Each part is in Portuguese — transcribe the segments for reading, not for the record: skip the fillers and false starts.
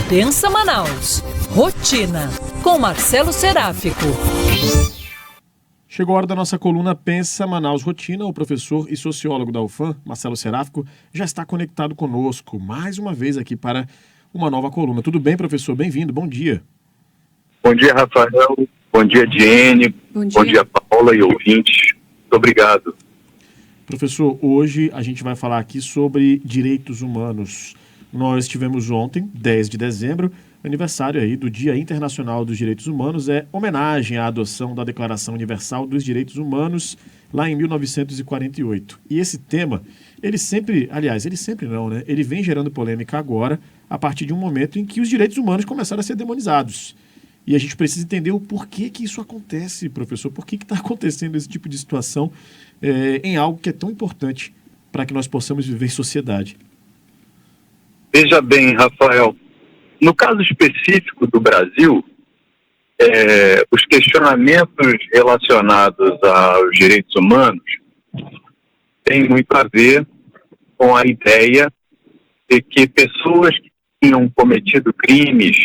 Pensa Manaus. Rotina, com Marcelo Seráfico. Chegou a hora da nossa coluna Pensa Manaus Rotina. O professor e sociólogo da UFAM, Marcelo Seráfico, já está conectado conosco mais uma vez aqui para uma nova coluna. Tudo bem, professor? Bem-vindo, bom dia. Bom dia, Rafael. Bom dia, Diene. Bom dia, Paula e ouvintes. Muito obrigado. Professor, hoje a gente vai falar aqui sobre direitos humanos. Nós tivemos ontem, 10 de dezembro, aniversário aí do Dia Internacional dos Direitos Humanos, é homenagem à adoção da Declaração Universal dos Direitos Humanos lá em 1948. E esse tema, ele sempre não, né? Ele vem gerando polêmica agora, a partir de um momento em que os direitos humanos começaram a ser demonizados. E a gente precisa entender o porquê que isso acontece, professor. Por que está acontecendo esse tipo de situação em algo que é tão importante para que nós possamos viver em sociedade? Veja bem, Rafael, no caso específico do Brasil, os questionamentos relacionados aos direitos humanos têm muito a ver com a ideia de que pessoas que tinham cometido crimes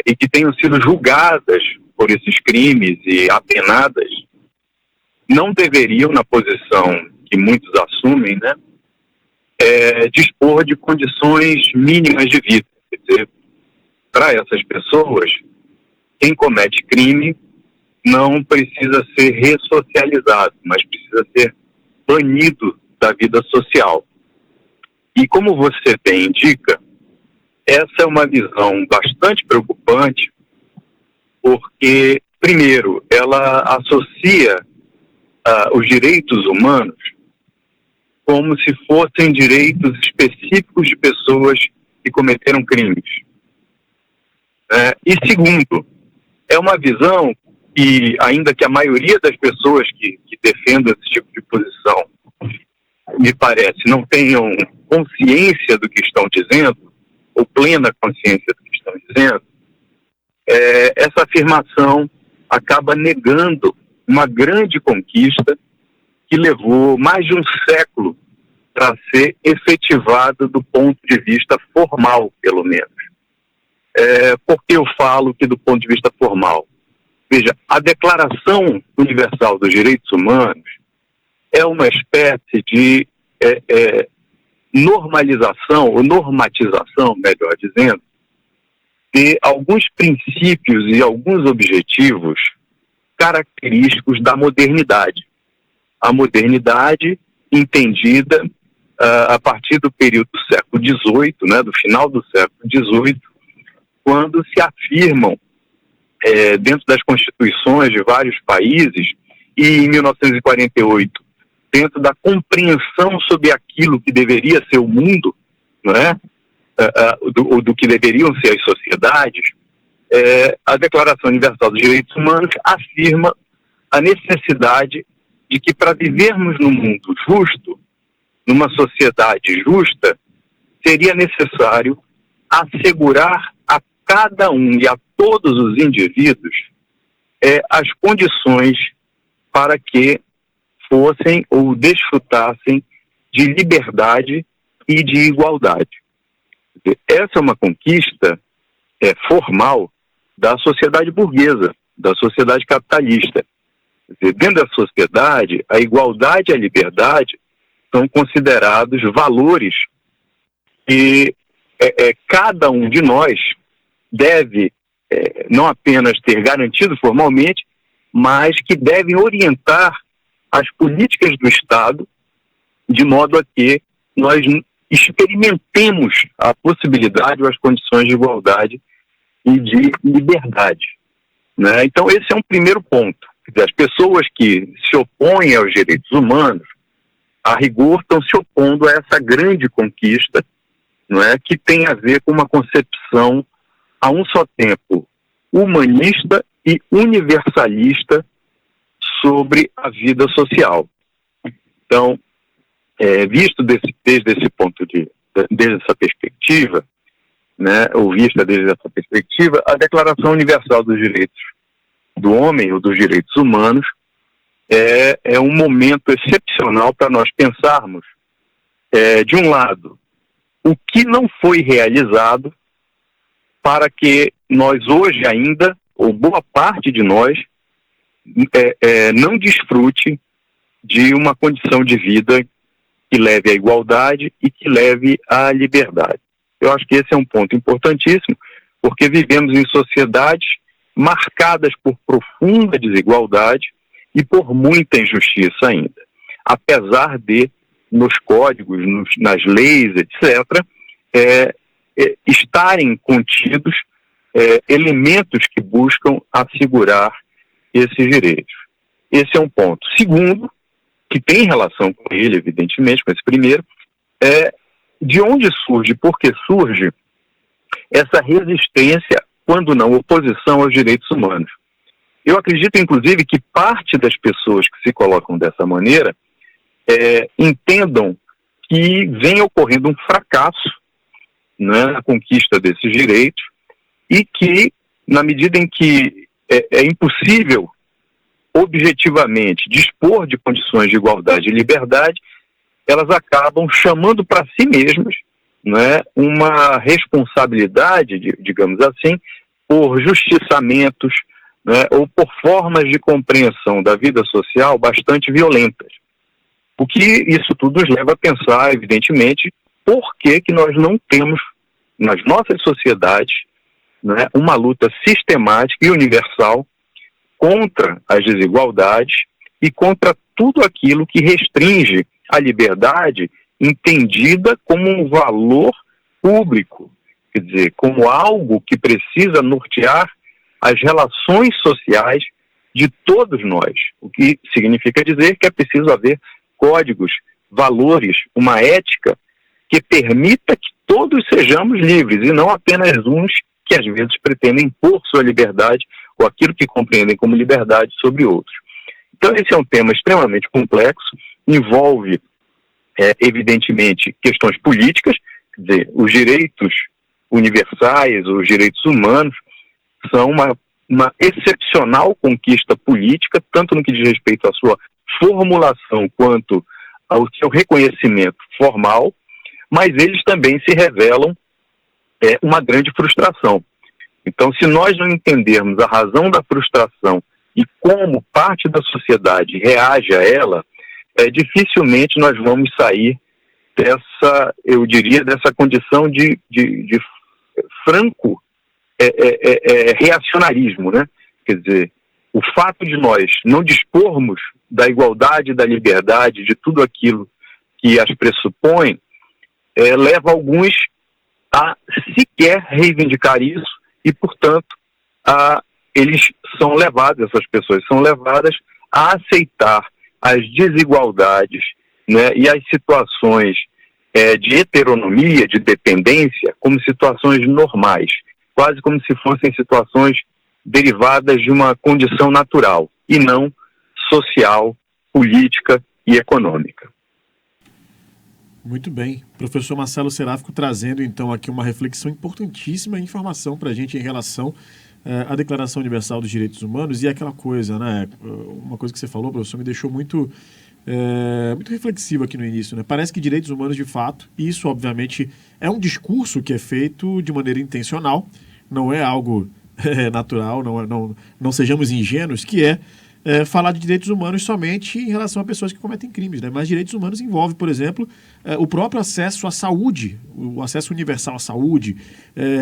e que tenham sido julgadas por esses crimes e apenadas, não deveriam, na posição que muitos assumem, né, dispor de condições mínimas de vida. Quer dizer, para essas pessoas, quem comete crime não precisa ser ressocializado, mas precisa ser banido da vida social. E como você bem indica, essa é uma visão bastante preocupante, porque, primeiro, ela associa os direitos humanos como se fossem direitos específicos de pessoas que cometeram crimes. E, segundo, é uma visão que, ainda que a maioria das pessoas que defendem esse tipo de posição, me parece, não tenham consciência do que estão dizendo, ou plena consciência do que estão dizendo, essa afirmação acaba negando uma grande conquista que levou mais de um século para ser efetivada do ponto de vista formal, pelo menos. Por que eu falo que do ponto de vista formal? Veja, a Declaração Universal dos Direitos Humanos é uma espécie de normalização, ou normatização, melhor dizendo, de alguns princípios e alguns objetivos característicos da modernidade. A modernidade entendida a partir do período do século XVIII, né, do final do século XVIII, quando se afirmam dentro das constituições de vários países, e em 1948, dentro da compreensão sobre aquilo que deveria ser o mundo, né, do que deveriam ser as sociedades, a Declaração Universal dos Direitos Humanos afirma a necessidade de que, para vivermos num mundo justo, numa sociedade justa, seria necessário assegurar a cada um e a todos os indivíduos as condições para que fossem ou desfrutassem de liberdade e de igualdade. Essa é uma conquista formal da sociedade burguesa, da sociedade capitalista. Dentro da sociedade, a igualdade e a liberdade são considerados valores que cada um de nós deve não apenas ter garantido formalmente, mas que devem orientar as políticas do Estado de modo a que nós experimentemos a possibilidade ou as condições de igualdade e de liberdade, né? Então, esse é um primeiro ponto. As pessoas que se opõem aos direitos humanos, a rigor, estão se opondo a essa grande conquista, não é, que tem a ver com uma concepção, a um só tempo, humanista e universalista sobre a vida social. Então, visto desde esse ponto desde essa perspectiva, né, ou vista desde essa perspectiva, a Declaração Universal dos Direitos do Homem, ou dos Direitos Humanos, é um momento excepcional para nós pensarmos, de um lado, o que não foi realizado para que nós hoje ainda, ou boa parte de nós, não desfrute de uma condição de vida que leve à igualdade e que leve à liberdade. Eu acho que esse é um ponto importantíssimo, porque vivemos em sociedades marcadas por profunda desigualdade e por muita injustiça ainda. Apesar de, nos códigos, nas leis, etc., estarem contidos elementos que buscam assegurar esses direitos. Esse é um ponto. Segundo, que tem relação com ele, evidentemente, com esse primeiro, de onde surge, por que surge essa resistência, quando não oposição aos direitos humanos. Eu acredito, inclusive, que parte das pessoas que se colocam dessa maneira entendam que vem ocorrendo um fracasso, né, na conquista desses direitos e que, na medida em que é impossível objetivamente dispor de condições de igualdade e liberdade, elas acabam chamando para si mesmas, né, uma responsabilidade, digamos assim, por justiçamentos, né, ou por formas de compreensão da vida social bastante violentas. O que isso tudo nos leva a pensar, evidentemente, por que nós não temos, nas nossas sociedades, né, uma luta sistemática e universal contra as desigualdades e contra tudo aquilo que restringe a liberdade entendida como um valor público, quer dizer, como algo que precisa nortear as relações sociais de todos nós, o que significa dizer que é preciso haver códigos, valores, uma ética que permita que todos sejamos livres e não apenas uns que às vezes pretendem impor sua liberdade ou aquilo que compreendem como liberdade sobre outros. Então esse é um tema extremamente complexo, envolve evidentemente questões políticas, quer dizer, os direitos universais, os direitos humanos, são uma excepcional conquista política, tanto no que diz respeito à sua formulação quanto ao seu reconhecimento formal, mas eles também se revelam uma grande frustração. Então, se nós não entendermos a razão da frustração e como parte da sociedade reage a ela, dificilmente nós vamos sair dessa, eu diria, dessa condição de franco reacionarismo, né? Quer dizer, o fato de nós não dispormos da igualdade, da liberdade, de tudo aquilo que as pressupõe, leva alguns a sequer reivindicar isso e, portanto, essas pessoas são levadas a aceitar as desigualdades, né, e as situações de heteronomia, de dependência, como situações normais, quase como se fossem situações derivadas de uma condição natural e não social, política e econômica. Muito bem. Professor Marcelo Seráfico trazendo, então, aqui uma reflexão importantíssima e informação para a gente em relação à Declaração Universal dos Direitos Humanos e aquela coisa, né? Uma coisa que você falou, professor, me deixou muito reflexivo aqui no início, né? Parece que direitos humanos, de fato, e isso, obviamente, é um discurso que é feito de maneira intencional, não é algo natural, não sejamos ingênuos, que falar de direitos humanos somente em relação a pessoas que cometem crimes, né? Mas direitos humanos envolve, por exemplo, o próprio acesso à saúde, o acesso universal à saúde,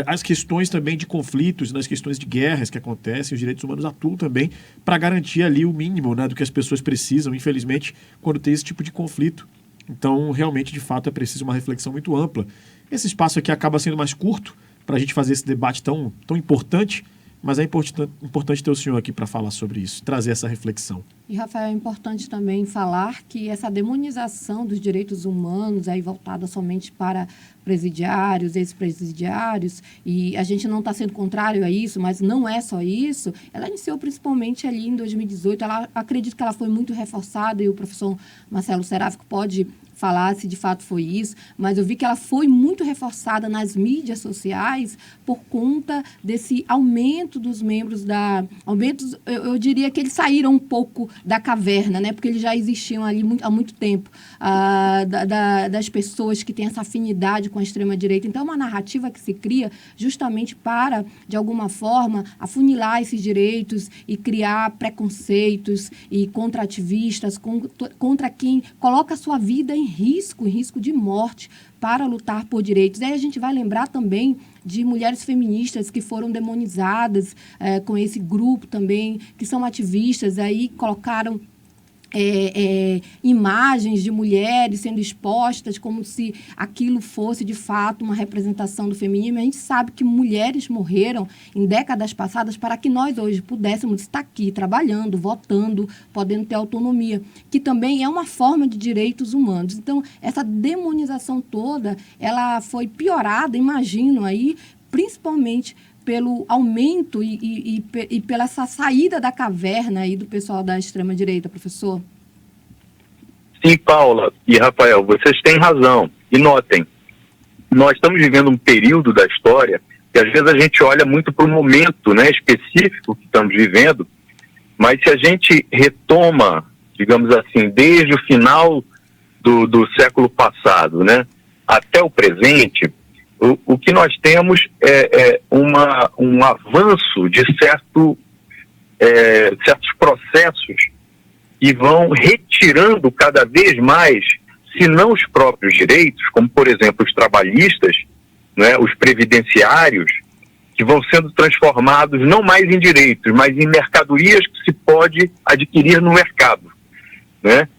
as questões também de conflitos, nas questões de guerras que acontecem, os direitos humanos atuam também para garantir ali o mínimo, né, do que as pessoas precisam, infelizmente, quando tem esse tipo de conflito. Então, realmente, de fato, é preciso uma reflexão muito ampla. Esse espaço aqui acaba sendo mais curto para a gente fazer esse debate tão importante, mas é importante ter o senhor aqui para falar sobre isso, trazer essa reflexão. E, Rafael, é importante também falar que essa demonização dos direitos humanos aí voltada somente para presidiários, ex-presidiários, e a gente não está sendo contrário a isso, mas não é só isso, ela iniciou principalmente ali em 2018, acredito que ela foi muito reforçada, e o professor Marcelo Seráfico pode falar se de fato foi isso, mas eu vi que ela foi muito reforçada nas mídias sociais por conta desse aumento dos membros eu diria que eles saíram um pouco da caverna, né? Porque eles já existiam ali há muito tempo, das pessoas que têm essa afinidade com a extrema-direita. Então, é uma narrativa que se cria justamente para, de alguma forma, afunilar esses direitos e criar preconceitos e contra ativistas, contra quem coloca a sua vida em risco de morte para lutar por direitos. Aí a gente vai lembrar também de mulheres feministas que foram demonizadas com esse grupo também, que são ativistas, aí colocaram imagens de mulheres sendo expostas como se aquilo fosse, de fato, uma representação do feminismo. A gente sabe que mulheres morreram em décadas passadas para que nós hoje pudéssemos estar aqui trabalhando, votando, podendo ter autonomia, que também é uma forma de direitos humanos. Então, essa demonização toda, ela foi piorada, imagino, aí, principalmente pelo aumento e pela essa saída da caverna aí do pessoal da extrema-direita, professor? Sim, Paula e Rafael, vocês têm razão. E notem, nós estamos vivendo um período da história que às vezes a gente olha muito para o momento, né, específico que estamos vivendo, mas se a gente retoma, digamos assim, desde o final do século passado, né, até o presente, o que nós temos é um avanço de certos processos que vão retirando cada vez mais, se não os próprios direitos, como, por exemplo, os trabalhistas, né, os previdenciários, que vão sendo transformados não mais em direitos, mas em mercadorias que se pode adquirir no mercado, né?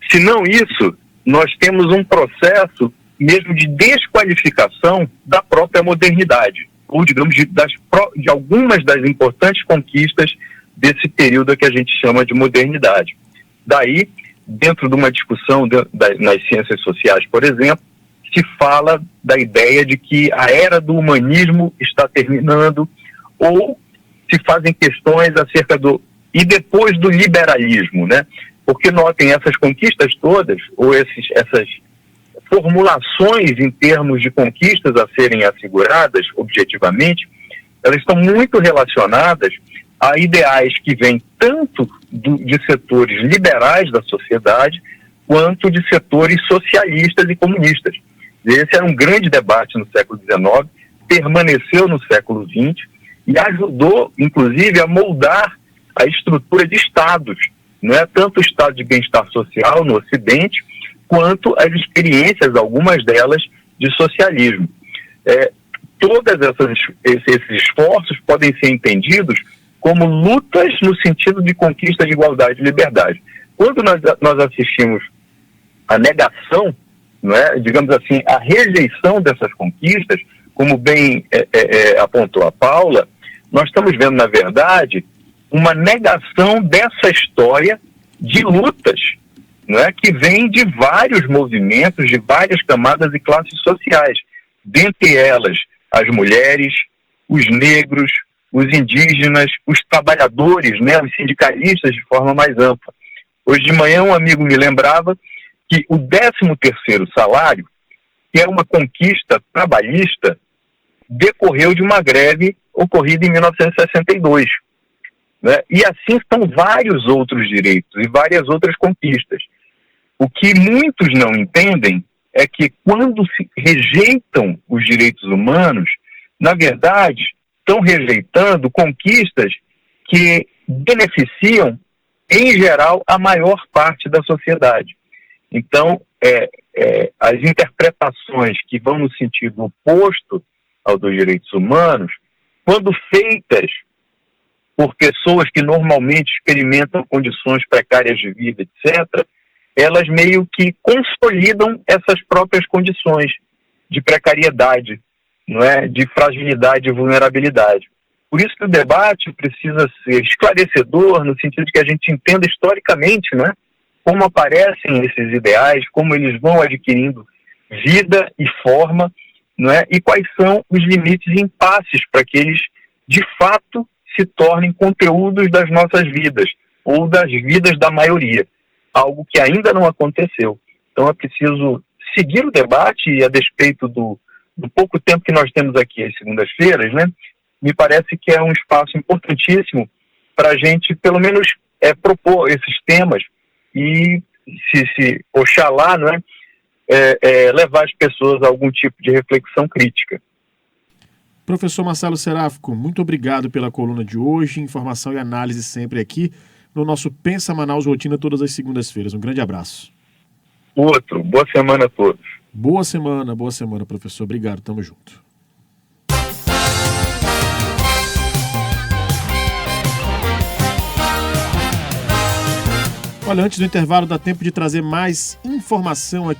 Se não isso, nós temos um processo mesmo de desqualificação da própria modernidade, ou, digamos, de algumas das importantes conquistas desse período que a gente chama de modernidade. Daí, dentro de uma discussão nas ciências sociais, por exemplo, se fala da ideia de que a era do humanismo está terminando, ou se fazem questões acerca e depois do liberalismo, né? Porque notem, essas conquistas todas, ou essas formulações em termos de conquistas a serem asseguradas objetivamente, elas estão muito relacionadas a ideais que vêm tanto de setores liberais da sociedade quanto de setores socialistas e comunistas. Esse era um grande debate no século XIX, permaneceu no século XX e ajudou, inclusive, a moldar a estrutura de estados, não é tanto o estado de bem-estar social no Ocidente, quanto as experiências, algumas delas, de socialismo. Todos esses esforços podem ser entendidos como lutas no sentido de conquista de igualdade e liberdade. Quando nós assistimos à negação, não é, digamos assim, a rejeição dessas conquistas, como bem apontou a Paula, nós estamos vendo, na verdade, uma negação dessa história de lutas, não é, que vem de vários movimentos, de várias camadas e classes sociais, dentre elas as mulheres, os negros, os indígenas, os trabalhadores, né, os sindicalistas de forma mais ampla. Hoje de manhã um amigo me lembrava que o 13º salário, que é uma conquista trabalhista, decorreu de uma greve ocorrida em 1962. Né? E assim estão vários outros direitos e várias outras conquistas. O que muitos não entendem é que quando se rejeitam os direitos humanos, na verdade, estão rejeitando conquistas que beneficiam, em geral, a maior parte da sociedade. Então, as interpretações que vão no sentido oposto ao dos direitos humanos, quando feitas por pessoas que normalmente experimentam condições precárias de vida, etc., elas meio que consolidam essas próprias condições de precariedade, não é? De fragilidade e vulnerabilidade. Por isso que o debate precisa ser esclarecedor, no sentido de que a gente entenda historicamente, não é, como aparecem esses ideais, como eles vão adquirindo vida e forma, não é, e quais são os limites e impasses para que eles, de fato, se tornem conteúdos das nossas vidas, ou das vidas da maioria, algo que ainda não aconteceu. Então é preciso seguir o debate, e a despeito do pouco tempo que nós temos aqui às segundas-feiras, né, me parece que é um espaço importantíssimo para a gente, pelo menos, propor esses temas e, se oxalá, não levar as pessoas a algum tipo de reflexão crítica. Professor Marcelo Seráfico, muito obrigado pela coluna de hoje, informação e análise sempre aqui no nosso Pensa Manaus Rotina todas as segundas-feiras. Um grande abraço. Boa semana a todos. Boa semana, professor. Obrigado, tamo junto. Olha, antes do intervalo dá tempo de trazer mais informação aqui